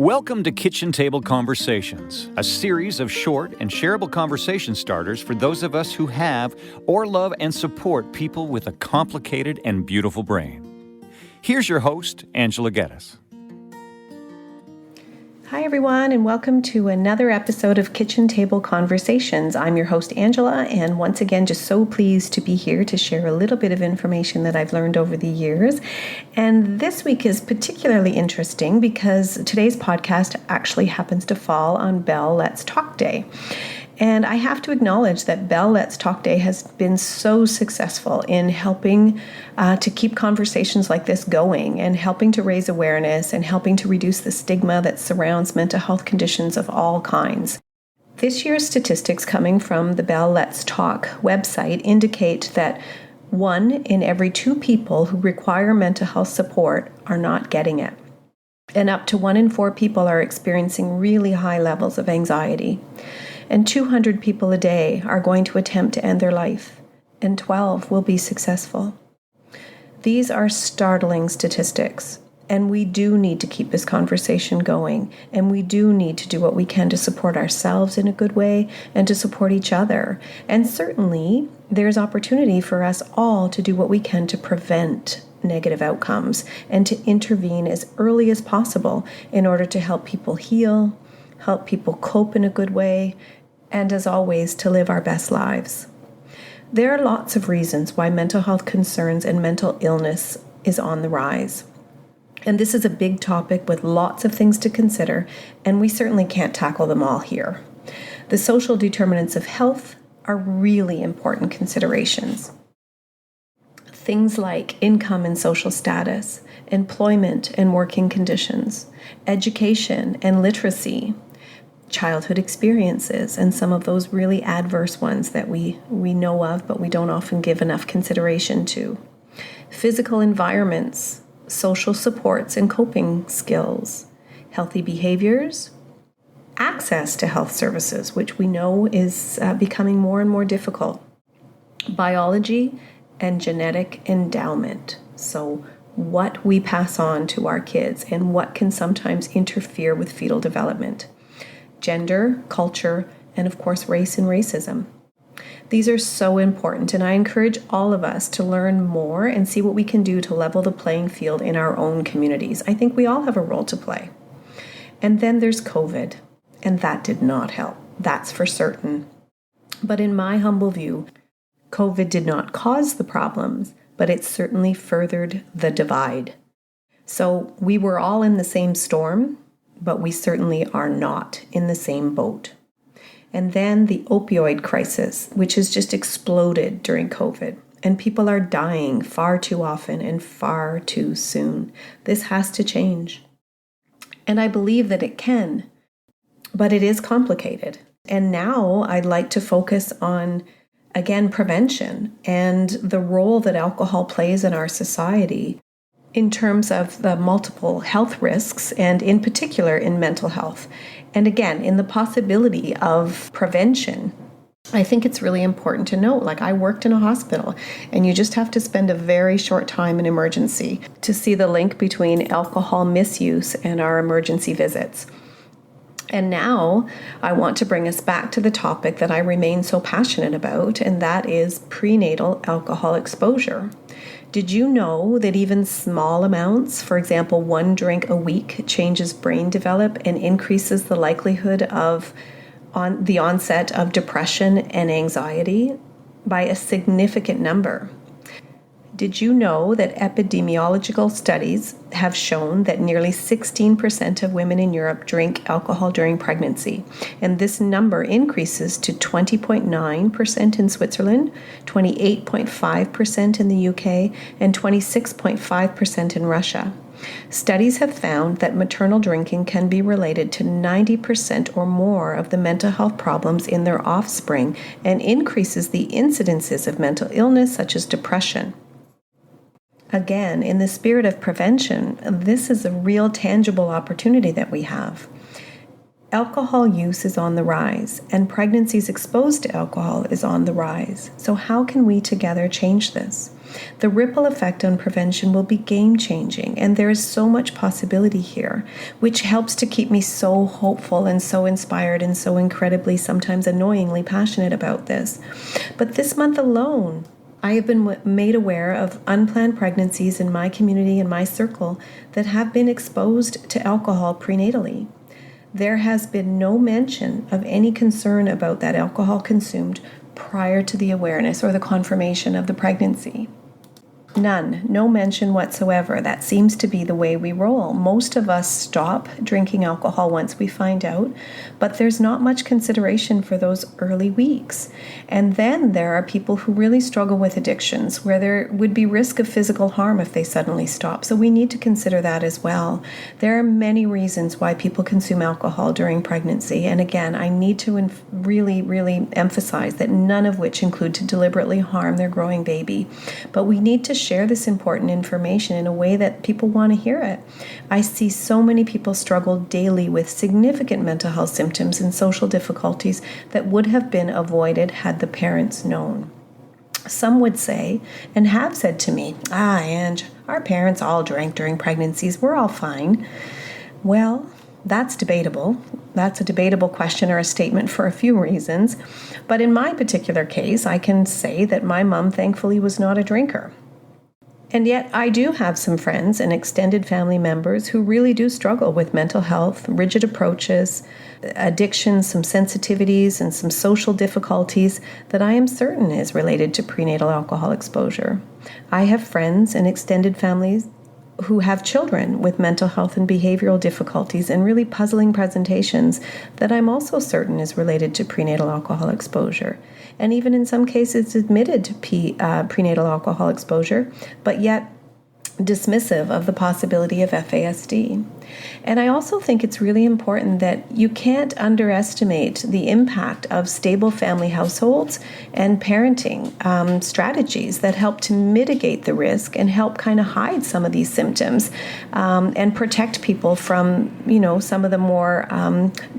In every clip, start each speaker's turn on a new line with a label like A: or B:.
A: Welcome to Kitchen Table Conversations, a series of short and shareable conversation starters for those of us who have or love and support people with a complicated and beautiful brain. Here's your host, Angela Geddes.
B: Hi, everyone, and welcome to another episode of Kitchen Table Conversations. I'm your host, Angela, and once again, just so pleased to be here to share a little bit of information that I've learned over the years. And this week is particularly interesting because today's podcast actually happens to fall on Bell Let's Talk Day. And I have to acknowledge that Bell Let's Talk Day has been so successful in helping to keep conversations like this going and helping to raise awareness and helping to reduce the stigma that surrounds mental health conditions of all kinds. This year's statistics coming from the Bell Let's Talk website indicate that 1 in every 2 people who require mental health support are not getting it. And up to 1 in 4 people are experiencing really high levels of anxiety. And 200 people a day are going to attempt to end their life, and 12 will be successful. These are startling statistics, and we do need to keep this conversation going, and we do need to do what we can to support ourselves in a good way and to support each other. And certainly, there's opportunity for us all to do what we can to prevent negative outcomes and to intervene as early as possible in order to help people heal, help people cope in a good way, and as always, to live our best lives. There are lots of reasons why mental health concerns and mental illness is on the rise. And this is a big topic with lots of things to consider, and we certainly can't tackle them all here. The social determinants of health are really important considerations. Things like income and social status, employment and working conditions, education and literacy, childhood experiences, and some of those really adverse ones that we know of, but we don't often give enough consideration to. Physical environments, social supports and coping skills, healthy behaviors, access to health services, which we know is becoming more and more difficult, biology and genetic endowment. So what we pass on to our kids and what can sometimes interfere with fetal development. Gender, culture, and of course, race and racism. These are so important, and I encourage all of us to learn more and see what we can do to level the playing field in our own communities. I think we all have a role to play. And then there's COVID, and that did not help. That's for certain. But in my humble view, COVID did not cause the problems, but it certainly furthered the divide. So we were all in the same storm, but we certainly are not in the same boat. And then the opioid crisis, which has just exploded during COVID, and people are dying far too often and far too soon. This has to change. And I believe that it can, but it is complicated. And now I'd like to focus on, again, prevention and the role that alcohol plays in our society in terms of the multiple health risks, and in particular in mental health. And again, in the possibility of prevention, I think it's really important to note, like I worked in a hospital, and you just have to spend a very short time in emergency to see the link between alcohol misuse and our emergency visits. And now I want to bring us back to the topic that I remain so passionate about, and that is prenatal alcohol exposure. Did you know that even small amounts, for example, 1 drink a week, changes brain development and increases the likelihood of the onset of depression and anxiety by a significant number? Did you know that epidemiological studies have shown that nearly 16% of women in Europe drink alcohol during pregnancy? And this number increases to 20.9% in Switzerland, 28.5% in the UK, and 26.5% in Russia. Studies have found that maternal drinking can be related to 90% or more of the mental health problems in their offspring and increases the incidences of mental illness such as depression. Again, in the spirit of prevention, this is a real tangible opportunity that we have. Alcohol use is on the rise, and pregnancies exposed to alcohol is on the rise. So how can we together change this? The ripple effect on prevention will be game-changing, and there is so much possibility here, which helps to keep me so hopeful and so inspired and so incredibly, sometimes annoyingly passionate about this. But this month alone, I have been made aware of unplanned pregnancies in my community and my circle that have been exposed to alcohol prenatally. There has been no mention of any concern about that alcohol consumed prior to the awareness or the confirmation of the pregnancy. None, no mention whatsoever. That seems to be the way we roll. Most of us stop drinking alcohol once we find out, but there's not much consideration for those early weeks. And then there are people who really struggle with addictions, where there would be risk of physical harm if they suddenly stop. So we need to consider that as well. There are many reasons why people consume alcohol during pregnancy. And again, I need to really emphasize that none of which include to deliberately harm their growing baby. But we need to share this important information in a way that people want to hear it. I see so many people struggle daily with significant mental health symptoms and social difficulties that would have been avoided had the parents known. Some would say, and have said to me, Ange, our parents all drank during pregnancies, we're all fine. Well, that's debatable. That's a debatable question or a statement for a few reasons. But in my particular case, I can say that my mom thankfully was not a drinker. And yet I do have some friends and extended family members who really do struggle with mental health, rigid approaches, addictions, some sensitivities, and some social difficulties that I am certain is related to prenatal alcohol exposure. I have friends and extended families who have children with mental health and behavioral difficulties and really puzzling presentations that I'm also certain is related to prenatal alcohol exposure. And even in some cases admitted to prenatal alcohol exposure, but yet dismissive of the possibility of FASD. And I also think it's really important that you can't underestimate the impact of stable family households and parenting strategies that help to mitigate the risk and help kind of hide some of these symptoms and protect people from, some of the more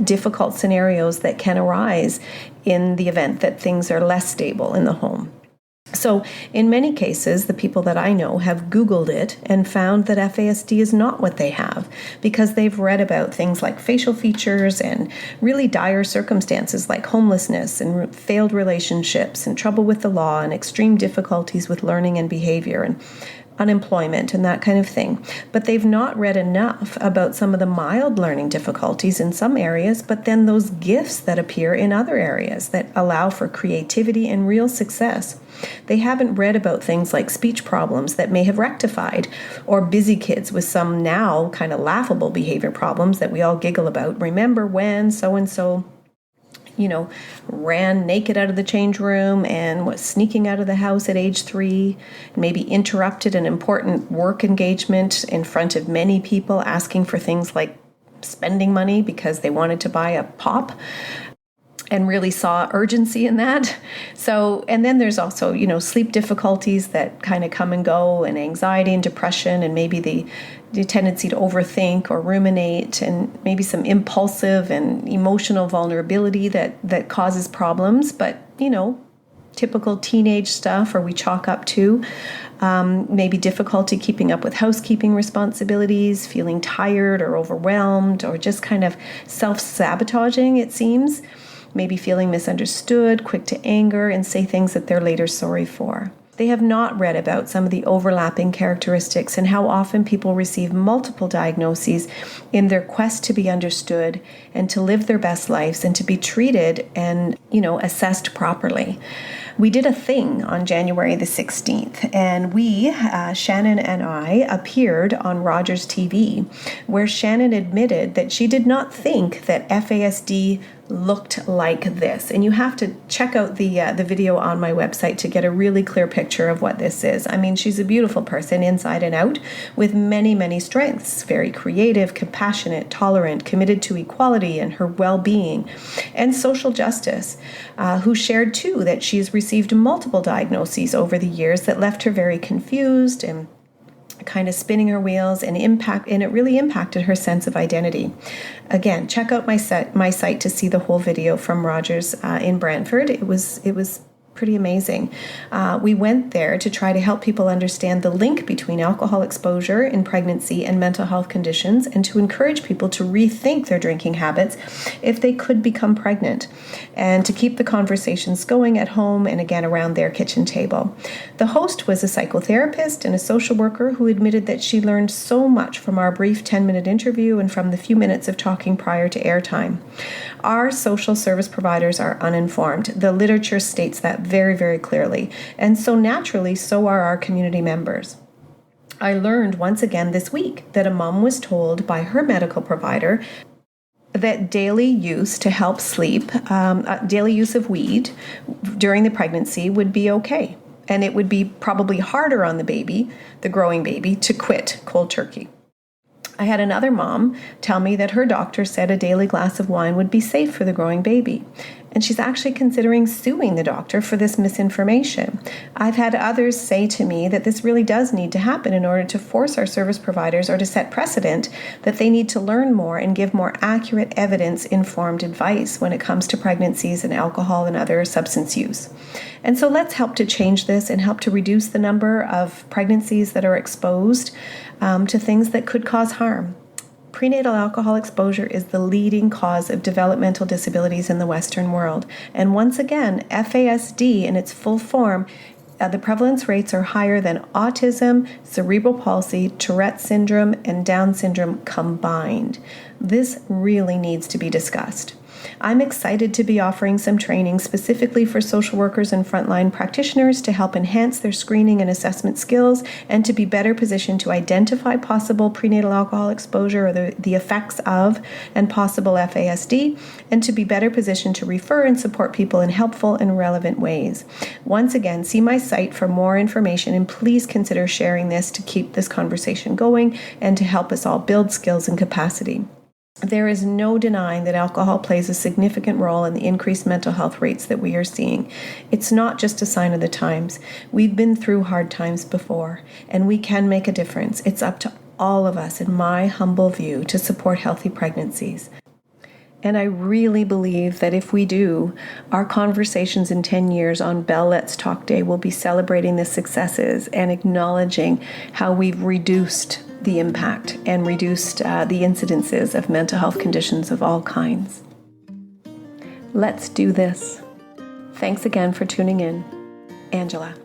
B: difficult scenarios that can arise in the event that things are less stable in the home. So in many cases, the people that I know have Googled it and found that FASD is not what they have because they've read about things like facial features and really dire circumstances like homelessness and failed relationships and trouble with the law and extreme difficulties with learning and behavior and unemployment and that kind of thing. But they've not read enough about some of the mild learning difficulties in some areas, but then those gifts that appear in other areas that allow for creativity and real success. They haven't read about things like speech problems that may have rectified, or busy kids with some now kind of laughable behavior problems that we all giggle about. Remember when so-and-so ran naked out of the change room and was sneaking out of the house at age 3, maybe interrupted an important work engagement in front of many people asking for things like spending money because they wanted to buy a pop and really saw urgency in that. So, and then there's also, sleep difficulties that kind of come and go, and anxiety and depression, and maybe the tendency to overthink or ruminate, and maybe some impulsive and emotional vulnerability that causes problems. But, typical teenage stuff, or we chalk up to maybe difficulty keeping up with housekeeping responsibilities, feeling tired or overwhelmed, or just kind of self-sabotaging, it seems. Maybe feeling misunderstood, quick to anger, and say things that they're later sorry for. They have not read about some of the overlapping characteristics and how often people receive multiple diagnoses in their quest to be understood and to live their best lives and to be treated and, assessed properly. We did a thing on January the 16th, and Shannon and I, appeared on Rogers TV, where Shannon admitted that she did not think that FASD looked like this. And you have to check out the video on my website to get a really clear picture of what this is. I mean, she's a beautiful person inside and out with many, many strengths. Very creative, compassionate, tolerant, committed to equality and her well-being and social justice, who shared too that she's received multiple diagnoses over the years that left her very confused and kind of spinning her wheels, and it really impacted her sense of identity. Again, check out my site to see the whole video from Rogers in Brantford. It was pretty amazing. We went there to try to help people understand the link between alcohol exposure in pregnancy and mental health conditions, and to encourage people to rethink their drinking habits if they could become pregnant, and to keep the conversations going at home and again around their kitchen table. The host was a psychotherapist and a social worker who admitted that she learned so much from our brief 10-minute interview and from the few minutes of talking prior to airtime. Our social service providers are uninformed. The literature states that very, very clearly. And so naturally, so are our community members. I learned once again this week that a mom was told by her medical provider that daily use to help sleep, daily use of weed during the pregnancy would be okay. And it would be probably harder on the baby, the growing baby, to quit cold turkey. I had another mom tell me that her doctor said a daily glass of wine would be safe for the growing baby. And she's actually considering suing the doctor for this misinformation. I've had others say to me that this really does need to happen in order to force our service providers, or to set precedent that they need to learn more and give more accurate, evidence-informed advice when it comes to pregnancies and alcohol and other substance use. And so let's help to change this and help to reduce the number of pregnancies that are exposed to things that could cause harm. Prenatal alcohol exposure is the leading cause of developmental disabilities in the Western world. And once again, FASD in its full form, the prevalence rates are higher than autism, cerebral palsy, Tourette syndrome, and Down syndrome combined. This really needs to be discussed. I'm excited to be offering some training specifically for social workers and frontline practitioners to help enhance their screening and assessment skills, and to be better positioned to identify possible prenatal alcohol exposure or the effects of and possible FASD, and to be better positioned to refer and support people in helpful and relevant ways. Once again, see my site for more information, and please consider sharing this to keep this conversation going and to help us all build skills and capacity. There is no denying that alcohol plays a significant role in the increased mental health rates that we are seeing. It's not just a sign of the times. We've been through hard times before, and we can make a difference. It's up to all of us, in my humble view, to support healthy pregnancies. And I really believe that if we do, our conversations in 10 years on Bell Let's Talk Day will be celebrating the successes and acknowledging how we've reduced the impact and reduced the incidences of mental health conditions of all kinds. Let's do this. Thanks again for tuning in. Angela.